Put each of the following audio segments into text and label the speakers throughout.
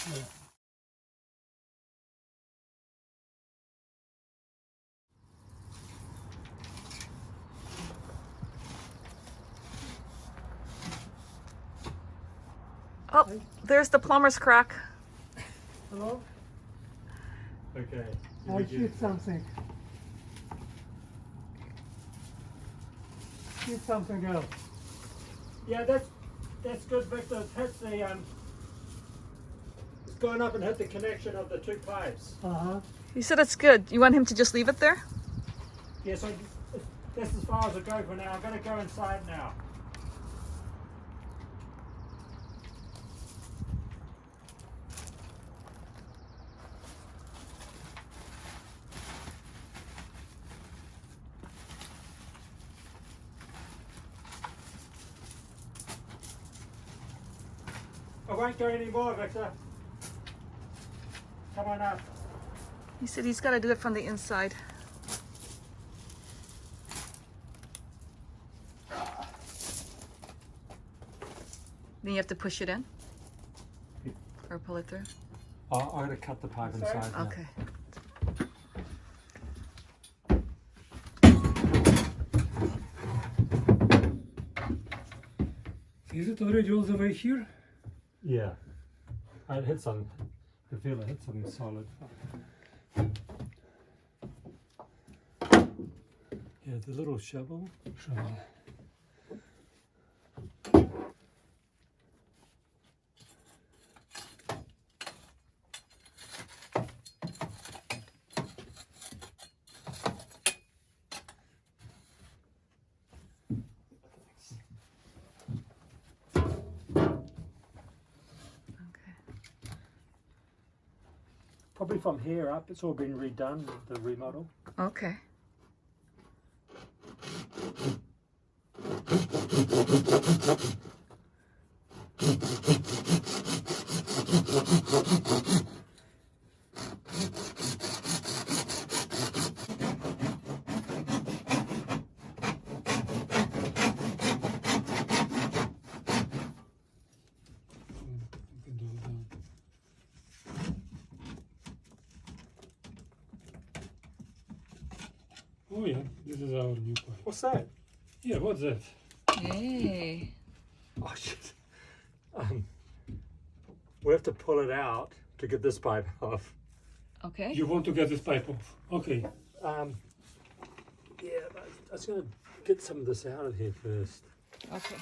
Speaker 1: Yeah.
Speaker 2: Oh, there's the plumber's crack.
Speaker 1: Hello?
Speaker 3: Okay.
Speaker 1: I hit something. Hit something else.
Speaker 3: Yeah, that's good, Victor. It's hit the it's gone up and hit the connection of the two pipes.
Speaker 1: Uh-huh.
Speaker 2: You said it's good. You want him to just leave it there?
Speaker 3: Yeah, so that's as far as I go for now. I'm gonna go inside now. I won't go anymore, Victor. Come on up.
Speaker 2: He said he's got to do it from the inside. Then you have to push it in? Or pull it through?
Speaker 3: I'm gonna cut the pipe inside now.
Speaker 2: Okay.
Speaker 1: Is it already all the way here?
Speaker 3: Yeah. I hit some. I feel it hit something solid. Yeah, the little shovel. Probably from here up, it's all been redone, the remodel.
Speaker 2: Okay.
Speaker 1: Oh yeah, this is our new pipe.
Speaker 3: What's that?
Speaker 1: Yeah, what's that?
Speaker 2: Hey.
Speaker 3: Oh shit. We have to pull it out to get this pipe off.
Speaker 2: Okay.
Speaker 1: You want to get this pipe off? Okay.
Speaker 3: Yeah, I was gonna get some of this out of here first.
Speaker 2: Okay.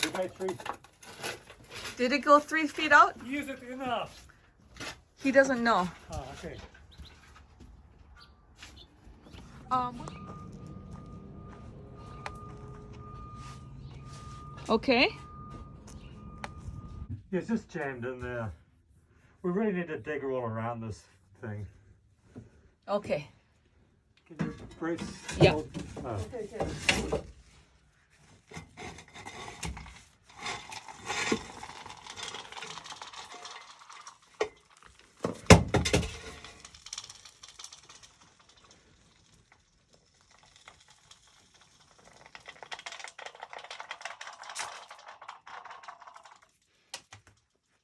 Speaker 3: We made 3.
Speaker 2: Did it go 3 feet out?
Speaker 1: Is it enough?
Speaker 2: He doesn't know.
Speaker 1: Ah, okay.
Speaker 2: Okay.
Speaker 3: Yeah, it's just jammed in there. We really need to dig all around this thing.
Speaker 2: Okay.
Speaker 3: Can you brace?
Speaker 2: Yeah.
Speaker 3: Oh.
Speaker 2: Okay.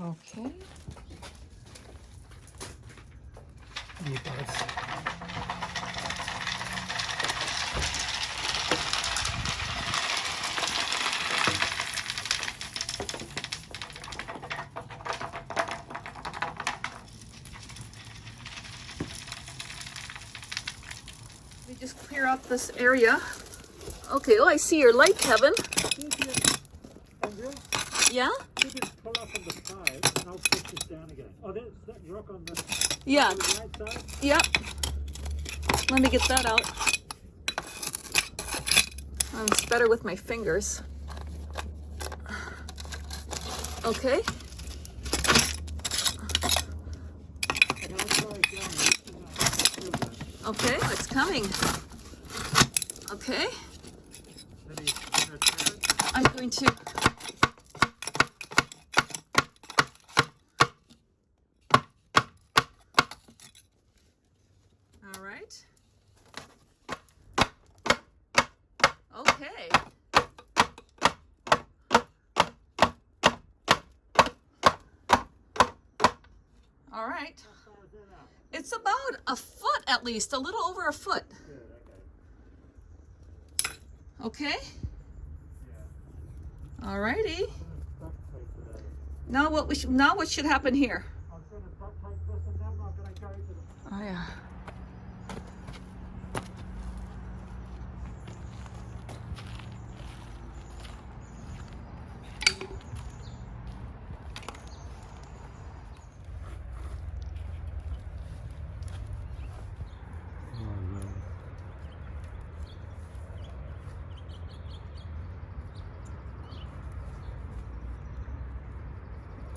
Speaker 2: Okay.
Speaker 1: New pipes.
Speaker 2: We just clear up this area. Okay, oh, I see your light, Kevin.
Speaker 3: Andrew,
Speaker 2: Yeah?
Speaker 3: you just pull up on the pipe and I'll push this down again. Oh, there's that rock on the
Speaker 2: Yeah.
Speaker 3: right side.
Speaker 2: Yep. Let me get that out. It's better with my fingers. Okay. Okay, it's coming. Okay. I'm going to. All right. Okay. All right. It's about a foot at least, a little over a foot. Okay. All righty. Now what should happen here? Oh yeah.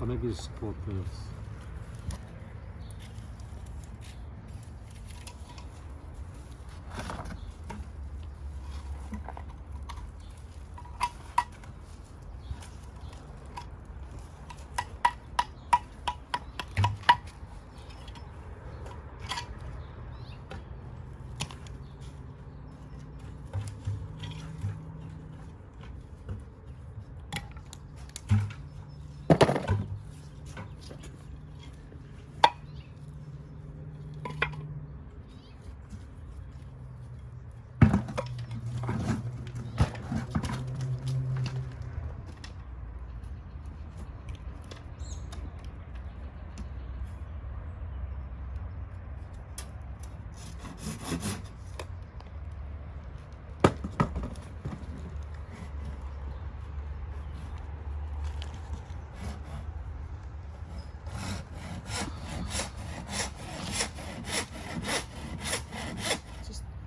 Speaker 3: I'll maybe just support this.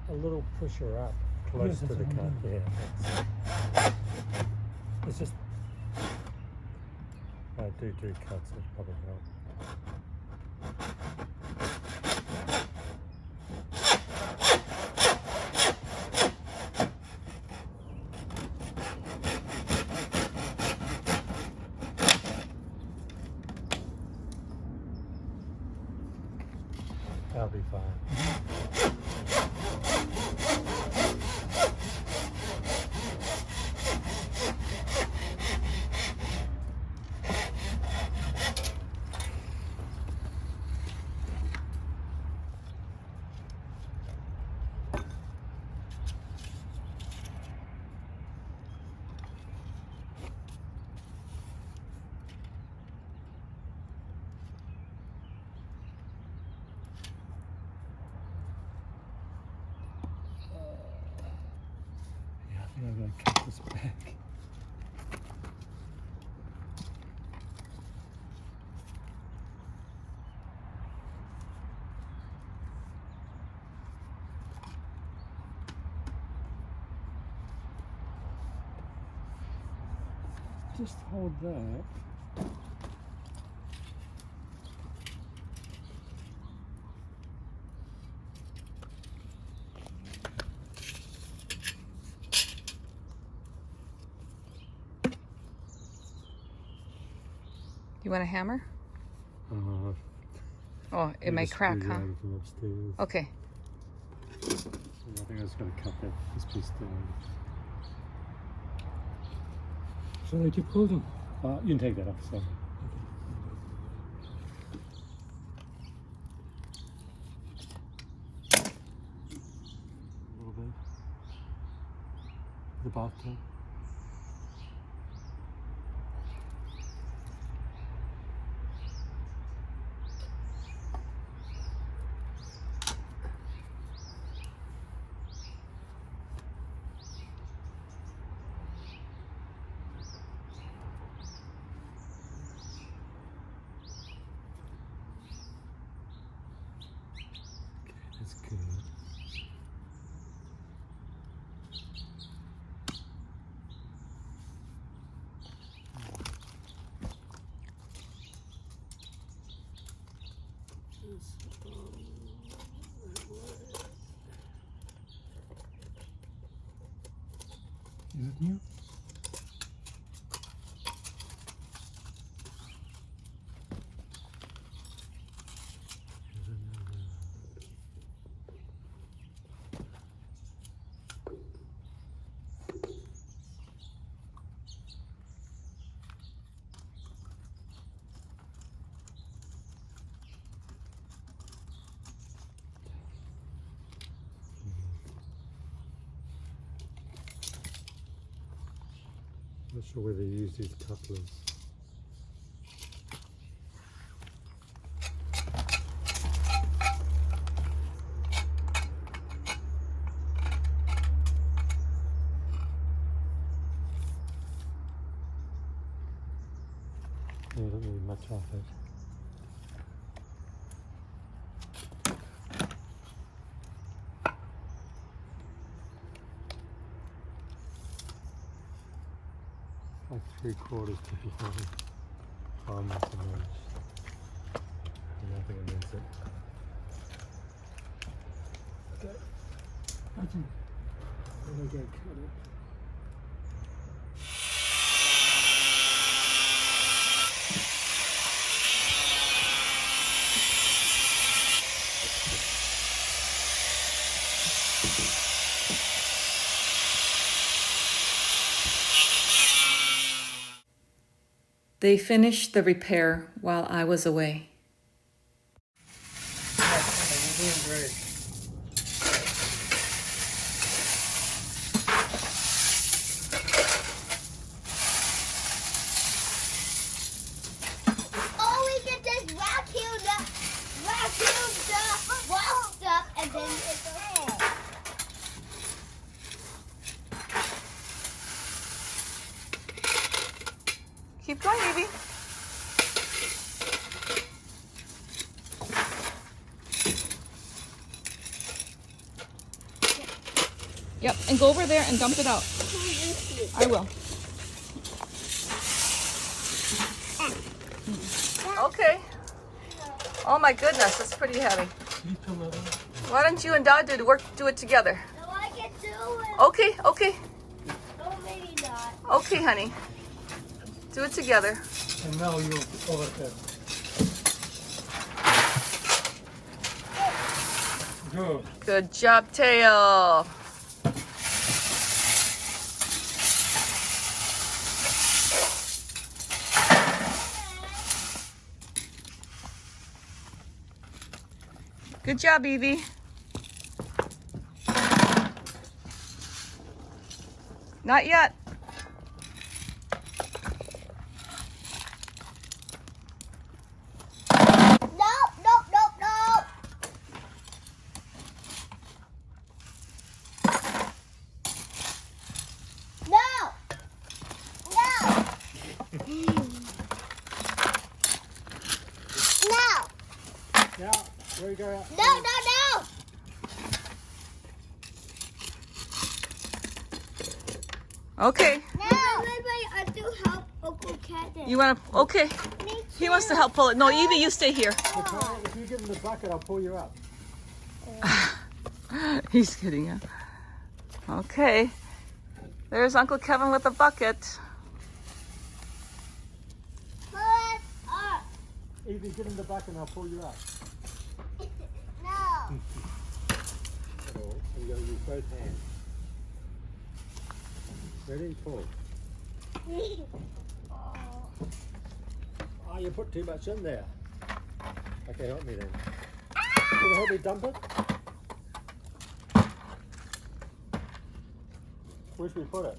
Speaker 3: A little pusher up close to the cut. Yeah. It's just I do cuts. It probably help. That'll be fine. I'm going to cut this back. Just hold that.
Speaker 2: You want a hammer? Oh, it
Speaker 3: You
Speaker 2: may
Speaker 3: just
Speaker 2: crack,
Speaker 3: screwed
Speaker 2: huh?
Speaker 3: it out from upstairs.
Speaker 2: Okay.
Speaker 3: So I think I was going to cut this piece down.
Speaker 1: Shall I keep holding?
Speaker 3: You can take that off, so. A little bit. The bathtub. That's good.
Speaker 1: Is it new?
Speaker 3: Not sure whether you use these couplers. Yeah, don't need much of it. Like 3/4 to be heavy. Almost a inch. Nothing against it.
Speaker 1: Okay. I think we'll get cut it.
Speaker 2: They finished the repair while I was away.
Speaker 3: You're doing great.
Speaker 4: All we can just vacuum the wall stuff and then it's okay.
Speaker 2: Keep going, Evie. Yep, and go over there and dump it out. I will. Okay. Oh my goodness, it's pretty heavy. Why don't you and Dad do it together?
Speaker 4: No, I can do it.
Speaker 2: Okay, okay.
Speaker 4: Oh, maybe not.
Speaker 2: Okay, honey. Do it together.
Speaker 3: And now you're over there. Good.
Speaker 2: Good job, Teo. Good job, Evie. Not yet.
Speaker 4: Nope, nope, nope, nope. No. No. No.
Speaker 3: Yeah, there you go.
Speaker 4: No, no, no.
Speaker 2: Okay.
Speaker 4: No. Wait, I do help Uncle Kevin.
Speaker 2: You want to? Okay. He wants to help pull it. No, Evie, you stay here.
Speaker 3: If you give him the bucket, I'll pull you up.
Speaker 2: He's kidding you. Okay. There's Uncle Kevin with a bucket.
Speaker 4: Pull it up.
Speaker 3: Evie, give him the bucket and I'll pull you up.
Speaker 4: No.
Speaker 3: I'm going to use both hands. Ready? Pull. Oh, you put too much in there. Okay, help me then. Can you help me dump it? Where should we put it?